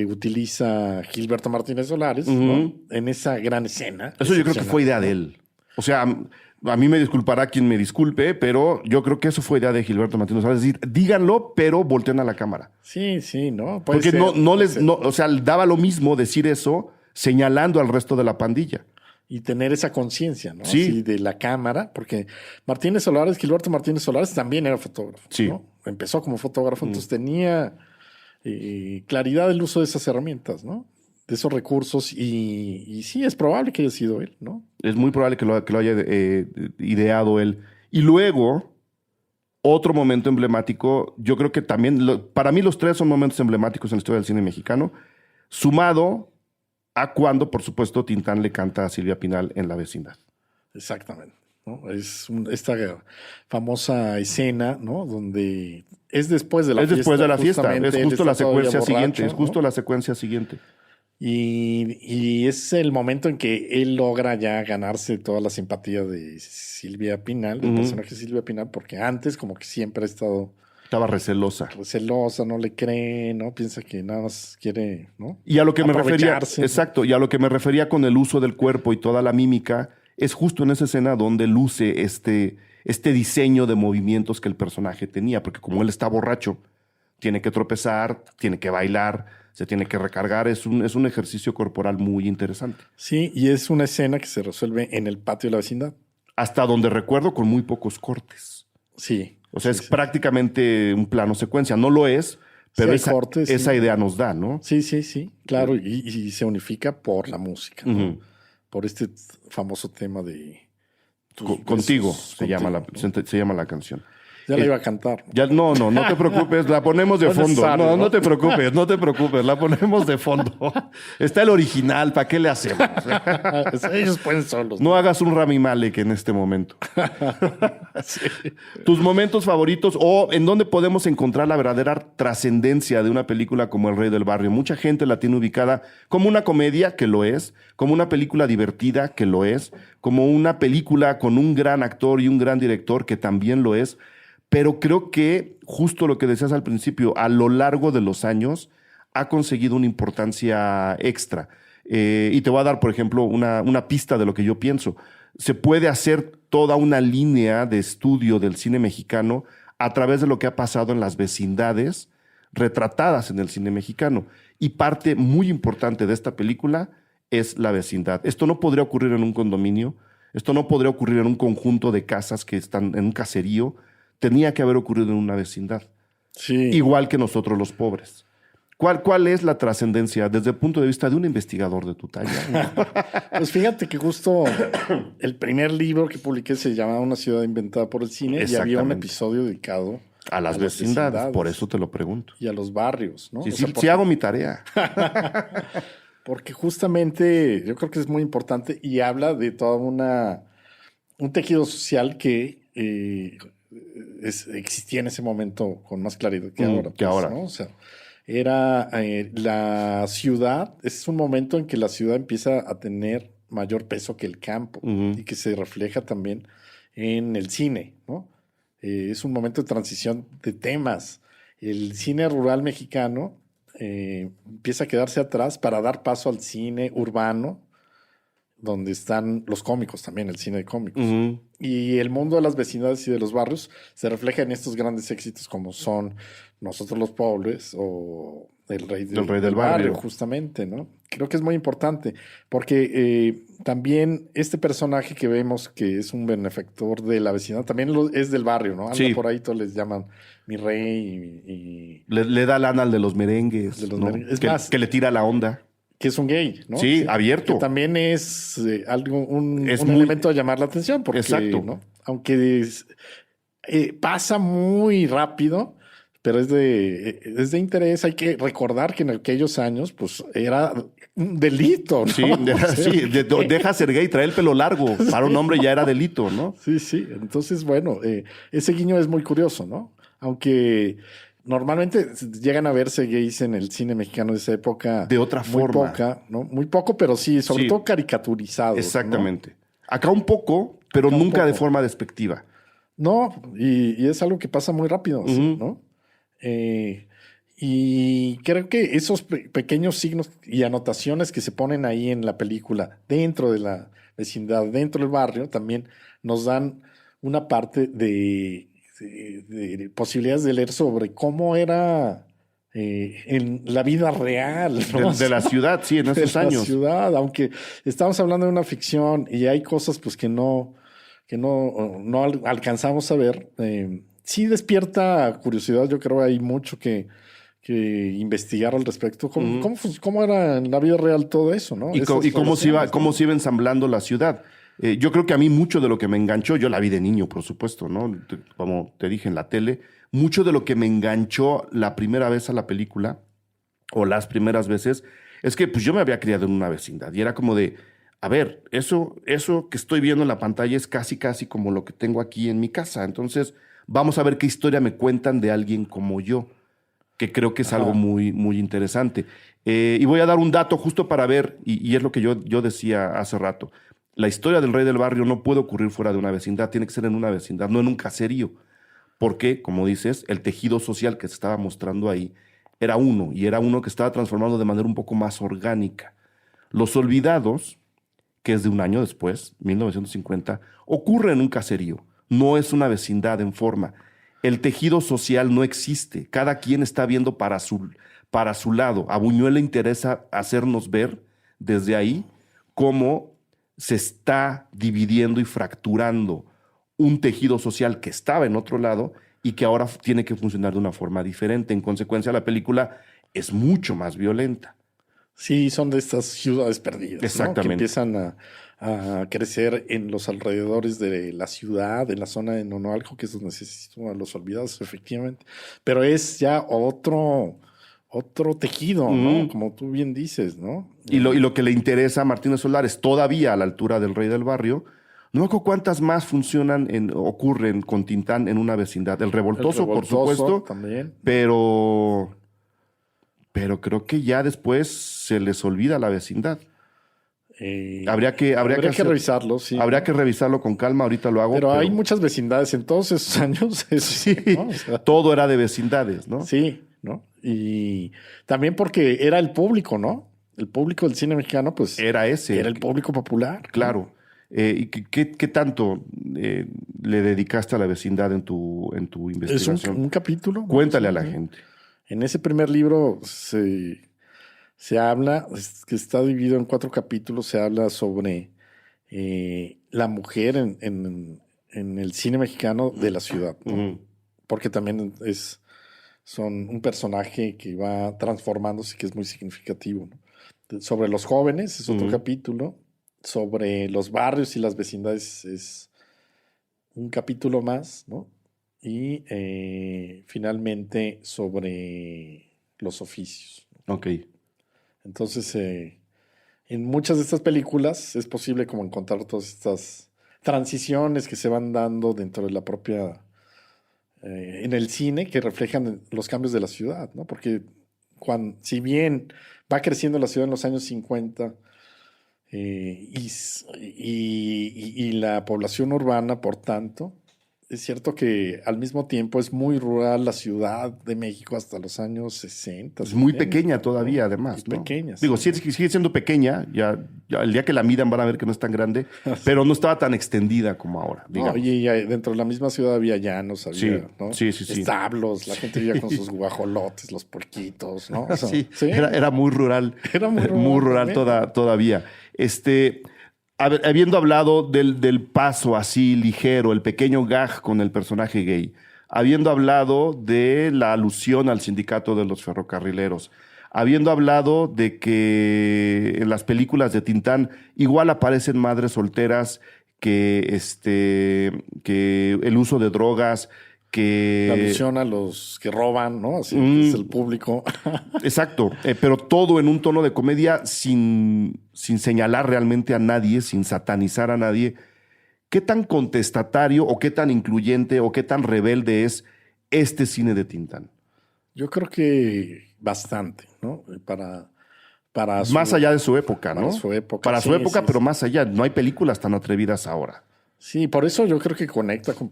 utiliza Gilberto Martínez Solares, ¿no? En esa gran escena. Eso yo creo que fue idea de él. O sea, a mí me disculpará quien me disculpe, pero yo creo que eso fue idea de Gilberto Martínez Solares. Es decir, díganlo, pero volteen a la cámara. Sí, ¿no? Porque o sea, daba lo mismo decir eso señalando al resto de la pandilla. Y tener esa conciencia, ¿no? Sí. De la cámara, porque Gilberto Martínez Solares también era fotógrafo, sí. ¿no? Empezó como fotógrafo, entonces tenía claridad del uso de esas herramientas, ¿no? De esos recursos, y sí, es probable que haya sido él, ¿no? Es muy probable que lo haya ideado él. Y luego, otro momento emblemático, yo creo que también, para mí los tres son momentos emblemáticos en la historia del cine mexicano, sumado a cuando, por supuesto, Tintán le canta a Silvia Pinal en La Vecindad. Exactamente, ¿no? Es esta famosa escena, ¿no? Donde es después de la fiesta. Es después de la fiesta, es justo la secuencia siguiente, ¿no? es justo la secuencia siguiente. Y es el momento en que él logra ya ganarse toda la simpatía de Silvia Pinal, del personaje de Silvia Pinal, porque antes como que siempre ha estado... Estaba recelosa. Recelosa, no le cree, ¿no? Piensa que nada más quiere, ¿no? Y a lo que me refería, Aprovecharse. exacto, y a lo que me refería con el uso del cuerpo y toda la mímica, es justo en esa escena donde luce este diseño de movimientos que el personaje tenía, porque como él está borracho, tiene que tropezar, tiene que bailar, se tiene que recargar, es un ejercicio corporal muy interesante. Sí, y es una escena que se resuelve en el patio de la vecindad. Hasta donde recuerdo con muy pocos cortes. Sí. O sea, es prácticamente un plano secuencia. No lo es, pero esa idea nos da, ¿no? Sí, claro. Y se unifica por la música, ¿no? Por este famoso tema de... Contigo se llama la canción. Ya la iba a cantar. Ya, no te preocupes, la ponemos de fondo. No te preocupes, la ponemos de fondo. Está el original, ¿para qué le hacemos? Ellos pueden solos. No hagas un Rami Malek en este momento. Sí. Tus momentos favoritos o en dónde podemos encontrar la verdadera trascendencia de una película como El Rey del Barrio. Mucha gente la tiene ubicada como una comedia, que lo es, como una película divertida, que lo es, como una película con un gran actor y un gran director, que también lo es. Pero creo que, justo lo que decías al principio, a lo largo de los años ha conseguido una importancia extra. Y te voy a dar, por ejemplo, una pista de lo que yo pienso. Se puede hacer toda una línea de estudio del cine mexicano a través de lo que ha pasado en las vecindades retratadas en el cine mexicano. Y parte muy importante de esta película es la vecindad. Esto no podría ocurrir en un condominio, esto no podría ocurrir en un conjunto de casas que están en un caserío. Tenía que haber ocurrido en una vecindad. Sí. Igual que nosotros los pobres. ¿Cuál es la trascendencia desde el punto de vista de un investigador de tu talla? Pues fíjate que justo el primer libro que publiqué se llamaba Una ciudad inventada por el cine y había un episodio dedicado a las vecindades, por eso te lo pregunto. Y a los barrios, ¿no? Sí, sí hago mi tarea. Porque justamente yo creo que es muy importante y habla de toda un tejido social que existía en ese momento con más claridad que ahora. Que ahora. ¿no? O sea, era la ciudad, es un momento en que la ciudad empieza a tener mayor peso que el campo y que se refleja también en el cine, ¿no? Es un momento de transición de temas. El cine rural mexicano empieza a quedarse atrás para dar paso al cine urbano, donde están los cómicos también, el cine de cómicos. Y el mundo de las vecindades y de los barrios se refleja en estos grandes éxitos como son Nosotros los Pobres o El Rey del Barrio, justamente, ¿no? Creo que es muy importante porque también este personaje que vemos que es un benefactor de la vecindad también es del barrio, ¿no? Anda por ahí, todos les llaman mi rey y le da lana al de los merengues, merengues. Es más, que le tira la onda. Que es un gay, ¿no? Sí, abierto. Que también es un elemento a llamar la atención. Porque, exacto. ¿no? Aunque pasa muy rápido, pero es de interés. Hay que recordar que en aquellos años, pues, era un delito, ¿no? Sí, deja ser gay, trae el pelo largo. Para un hombre ya era delito, ¿no? Sí. Entonces, bueno, ese guiño es muy curioso, ¿no? Aunque normalmente llegan a verse gays en el cine mexicano de esa época. De otra forma. Muy poca, ¿no? Muy poco, pero sí, sobre todo caricaturizados. Exactamente. ¿No? Acá un poco, pero acá nunca de forma despectiva. No, y es algo que pasa muy rápido, ¿sí? ¿No? Y creo que esos pequeños signos y anotaciones que se ponen ahí en la película, dentro de la vecindad, dentro del barrio, también nos dan una parte de posibilidades de leer sobre cómo era en la vida real, ¿no? de la ciudad, sí, en esos años. De la ciudad, aunque estamos hablando de una ficción y hay cosas pues que no alcanzamos a ver. Sí despierta curiosidad, yo creo que hay mucho que investigar al respecto. ¿Cómo era en la vida real todo eso, ¿no? Y cómo se iba ensamblando la ciudad. Yo creo que a mí mucho de lo que me enganchó, yo la vi de niño, por supuesto, ¿no? Como te dije en la tele, mucho de lo que me enganchó la primera vez a la película, o las primeras veces, es que pues yo me había criado en una vecindad y era como de, a ver, eso que estoy viendo en la pantalla es casi como lo que tengo aquí en mi casa. Entonces, vamos a ver qué historia me cuentan de alguien como yo, que creo que es algo muy, muy interesante. Y voy a dar un dato justo para ver, y es lo que yo decía hace rato. La historia del Rey del Barrio no puede ocurrir fuera de una vecindad, tiene que ser en una vecindad, no en un caserío. Porque, como dices, el tejido social que se estaba mostrando ahí era uno, y era uno que estaba transformando de manera un poco más orgánica. Los Olvidados, que es de un año después, 1950, ocurre en un caserío, no es una vecindad en forma. El tejido social no existe, cada quien está viendo para su lado. A Buñuel le interesa hacernos ver desde ahí cómo se está dividiendo y fracturando un tejido social que estaba en otro lado y que ahora tiene que funcionar de una forma diferente. En consecuencia, la película es mucho más violenta. Sí, son de estas ciudades perdidas, exactamente, ¿no? Que empiezan a crecer en los alrededores de la ciudad, en la zona de Nonoalco, que es donde se sitúan Los Olvidados, efectivamente. Pero es ya otro tejido, ¿no? Como tú bien dices, ¿no? Y lo que le interesa a Martínez Solares, todavía a la altura del Rey del Barrio, no me acuerdo cuántas más ocurren con Tintán en una vecindad. El Revoltoso, por supuesto, también. Pero creo que ya después se les olvida la vecindad. Habría que revisarlo, sí. Habría que revisarlo con calma, ahorita lo hago. Pero hay muchas vecindades en todos esos años. Sí, ¿no? O sea, todo era de vecindades, ¿no? Sí, ¿no? Y también porque era el público, ¿no? El público del cine mexicano, pues... Era ese. Era el público popular. Claro. ¿No? ¿Y qué tanto le dedicaste a la vecindad en tu investigación? Es un capítulo. Cuéntale a la gente. En ese primer libro se habla, que está dividido en 4 capítulos, se habla sobre la mujer en el cine mexicano de la ciudad, ¿no? Porque también es son un personaje que va transformándose, que es muy significativo, ¿no? Sobre los jóvenes es otro capítulo. Sobre los barrios y las vecindades es un capítulo más, ¿no? Y finalmente sobre los oficios. Ok. Entonces, en muchas de estas películas es posible como encontrar todas estas transiciones que se van dando dentro de la propia, en el cine, que reflejan los cambios de la ciudad, ¿no? Porque si bien va creciendo la ciudad en los años 50 y la población urbana, por tanto, es cierto que al mismo tiempo es muy rural la Ciudad de México hasta los años 60. Es muy 70, pequeña todavía, ¿no? además, Muy ¿no? pequeña. Digo, sí. sigue siendo pequeña, ya el día que la midan van a ver que no es tan grande, pero no estaba tan extendida como ahora, No, digamos. y dentro de la misma ciudad había llanos, había, Sí, ¿no? sí. Establos, la gente vivía con sus guajolotes, los porquitos, ¿no? O sea, Sí, era muy rural. Era muy rural muy rural también. todavía. Habiendo hablado del paso así ligero, el pequeño gag con el personaje gay, habiendo hablado de la alusión al sindicato de los ferrocarrileros, habiendo hablado de que en las películas de Tintán igual aparecen madres solteras, que el uso de drogas, La que... alusión a los que roban, ¿no? Así que es el público. Exacto, pero todo en un tono de comedia sin señalar realmente a nadie, sin satanizar a nadie. ¿Qué tan contestatario o qué tan incluyente o qué tan rebelde es este cine de Tintán? Yo creo que bastante, ¿no? Para Más allá de su época, ¿no? para su época. Para su Sí, época, sí, pero sí. más allá. No hay películas tan atrevidas ahora. Sí, por eso yo creo que conecta con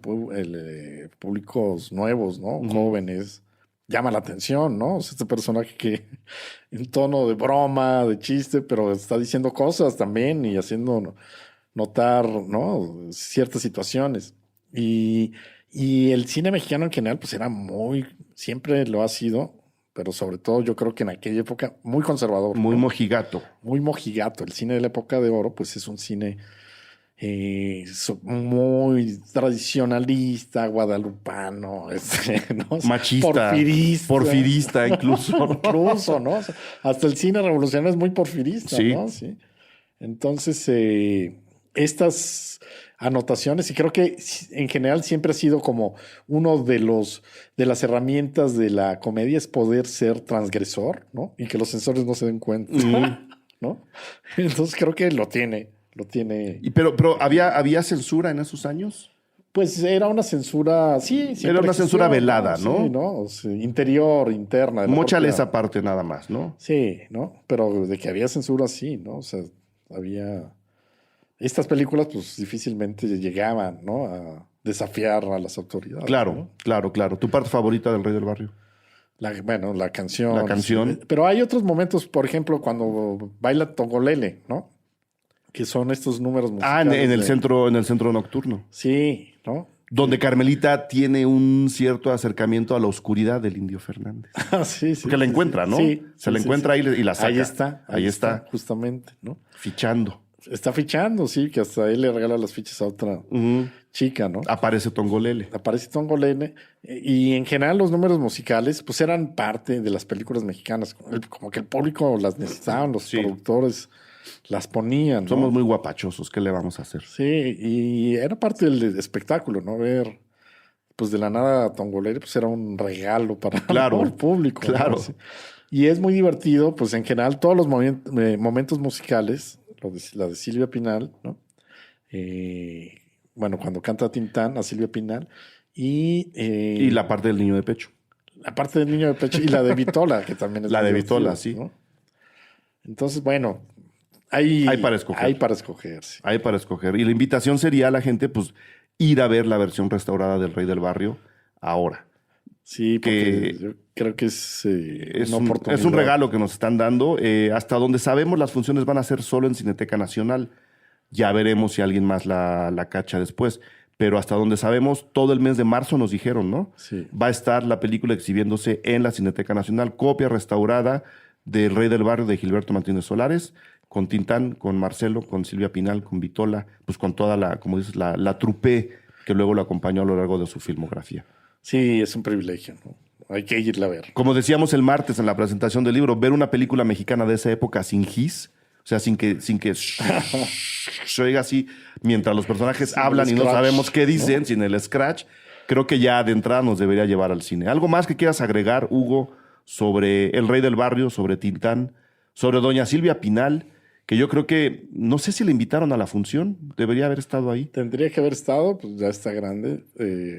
públicos nuevos, ¿no? Jóvenes. Llama la atención, ¿no? O sea, este personaje que en tono de broma, de chiste, pero está diciendo cosas también y haciendo notar, ¿no? Ciertas situaciones. Y el cine mexicano en general, pues era siempre lo ha sido, pero sobre todo yo creo que en aquella época muy conservador. Muy ¿no? mojigato. Muy mojigato. El cine de la época de oro, pues es un cine muy tradicionalista, guadalupano, ¿no? Machista. Porfirista incluso. Incluso, ¿no? O sea, hasta el cine revolucionario es muy porfirista, Sí. ¿no? Sí. Entonces, estas anotaciones, y creo que en general siempre ha sido como uno de las herramientas de la comedia es poder ser transgresor, ¿no? Y que los censores no se den cuenta, ¿no? Entonces creo que lo tiene. Pero ¿había censura en esos años? Pues era una censura, sí. Era una censura velada, ¿no? Sí, ¿no? O sea, interior, interna. de la Móchale propia- esa parte nada más, ¿no? Sí, ¿no? Pero de que había censura, sí, ¿no? O sea, había... Estas películas, pues, difícilmente llegaban, ¿no? A desafiar a las autoridades. Claro, ¿no? claro. ¿Tu parte favorita del Rey del Barrio? La canción. La canción. Sí. Pero hay otros momentos, por ejemplo, cuando baila Tongolele, ¿no? Que son estos números musicales. En el centro nocturno. Sí, ¿no? Donde Carmelita tiene un cierto acercamiento a la oscuridad del Indio Fernández. Sí. Porque la encuentra, ¿no? Sí. Se la encuentra ahí y la saca. Ahí está, justamente, ¿no? Fichando. Está fichando, sí, que hasta él le regala las fichas a otra chica, ¿no? Aparece Tongolele. Aparece Tongolele. Y en general los números musicales, pues eran parte de las películas mexicanas. Como que el público las necesitaban, los productores las ponían, ¿no? Somos muy guapachosos, ¿qué le vamos a hacer? Sí, y era parte del espectáculo, ¿no? Ver, pues de la nada Tongolele, pues era un regalo para Claro, el público. ¿no? claro. Sí. Y es muy divertido, pues en general todos los momentos musicales, la de Silvia Pinal, ¿no? Bueno, cuando canta Tintán a Silvia Pinal Y la parte del niño de pecho. la parte del niño de pecho y la de Vitola, que también es La muy de divertido, Vitola, sí. ¿no? Entonces, bueno, hay para escoger. Hay para escoger, sí. Hay para escoger. Y la invitación sería a la gente, pues, ir a ver la versión restaurada del Rey del Barrio ahora. Sí, porque Que yo creo que es Es una un, oportunidad. es un regalo que nos están dando. Hasta donde sabemos, las funciones van a ser solo en Cineteca Nacional. Ya veremos si alguien más la cacha después. Pero hasta donde sabemos, todo el mes de marzo nos dijeron, ¿no? Sí. Va a estar la película exhibiéndose en la Cineteca Nacional. Copia restaurada del Rey del Barrio de Gilberto Martínez Solares, con Tintán, con Marcelo, con Silvia Pinal, con Vitola, pues con toda la, como dices, la trupe que luego lo acompañó a lo largo de su filmografía. Sí, es un privilegio, ¿no? hay que irla a ver. Como decíamos el martes en la presentación del libro, ver una película mexicana de esa época sin hiss, o sea, sin que se oiga así mientras los personajes Sin hablan el y no scratch, sabemos qué dicen, ¿no? sin el scratch, creo que ya de entrada nos debería llevar al cine. ¿Algo más que quieras agregar, Hugo, sobre El Rey del Barrio, sobre Tintán, sobre Doña Silvia Pinal, que yo creo que, no sé si le invitaron a la función, debería haber estado ahí? Tendría que haber estado, pues ya está grande.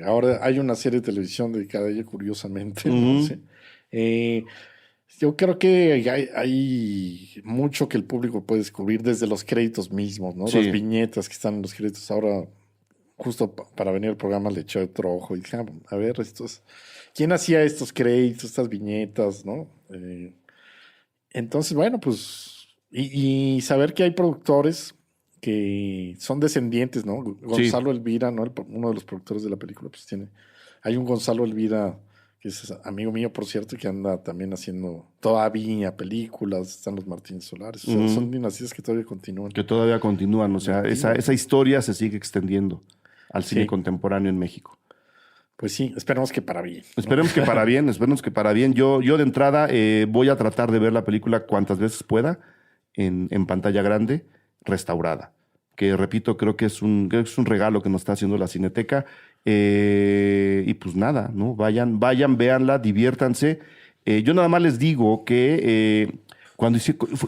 Ahora hay una serie de televisión dedicada a ella, curiosamente. ¿no? Sí. Yo creo que hay mucho que el público puede descubrir desde los créditos mismos, ¿no? Sí. Las viñetas que están en los créditos. Ahora, justo para venir al programa, le eché otro ojo y dije, a ver, ¿quién hacía estos créditos, estas viñetas, no? Entonces, bueno, pues, y saber que hay productores que son descendientes, ¿no? Gonzalo Elvira, ¿no? Uno de los productores de la película, pues hay un Gonzalo Elvira que es amigo mío, por cierto, que anda también haciendo todavía películas, están los Martínez Solares, o sea, son dinastías que todavía continúan. Que todavía continúan, o sea, esa historia se sigue extendiendo al cine contemporáneo en México. Pues sí, esperemos que para bien. Esperemos que para bien, esperemos que para bien. Yo de entrada voy a tratar de ver la película cuantas veces pueda en pantalla grande, restaurada. Que repito, creo que es un regalo que nos está haciendo la Cineteca. Y pues nada, ¿no? Vayan, véanla, diviértanse. Yo nada más les digo que cuando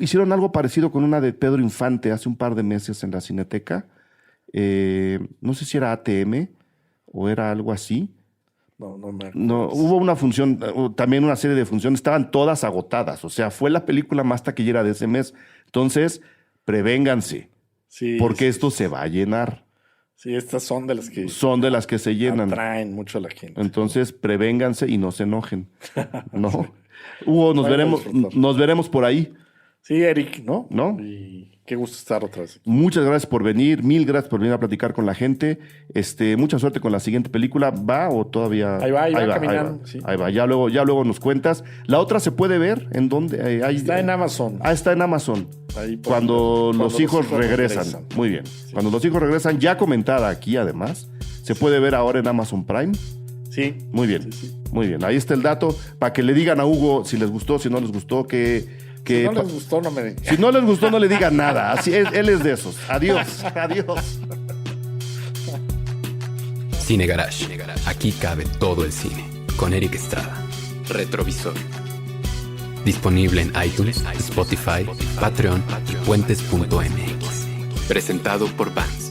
hicieron algo parecido con una de Pedro Infante hace un par de meses en la Cineteca, no sé si era ATM o era algo así. No me acuerdo. No, hubo una función, también una serie de funciones, estaban todas agotadas. O sea, fue la película más taquillera de ese mes. Entonces, prevénganse, Sí, porque sí, esto se va a llenar. Sí, estas son de las que Son de las que se llenan. atraen mucho a la gente. Entonces, prevénganse y no se enojen. ¿No? Hugo, Vayan a disfrutar. nos veremos por ahí. Sí, Eric, ¿no? ¿No? Y qué gusto estar otra vez aquí. Muchas gracias por venir, mil gracias por venir a platicar con la gente. Mucha suerte con la siguiente película. ¿Va o todavía? Ahí va caminando, sí. Ahí va. Ya luego nos cuentas. ¿La otra se puede ver? ¿En dónde? Está en Amazon. Está en Amazon. Ahí Cuando los hijos regresan. Muy bien. Sí. Cuando los hijos regresan, ya comentada aquí además. Se puede ver ahora en Amazon Prime. Sí. Muy bien. Sí. Muy bien. Ahí está el dato para que le digan a Hugo si les gustó, si no les gustó, Si no les gustó, no me digan. si no les gustó, no le digan nada. Así es, él es de esos. Adiós. Adiós. Cine Garage. Aquí cabe todo el cine. Con Eric Estrada. Retrovisor. Disponible en iTunes, Spotify, Patreon y puentes.mx. Presentado por Vans.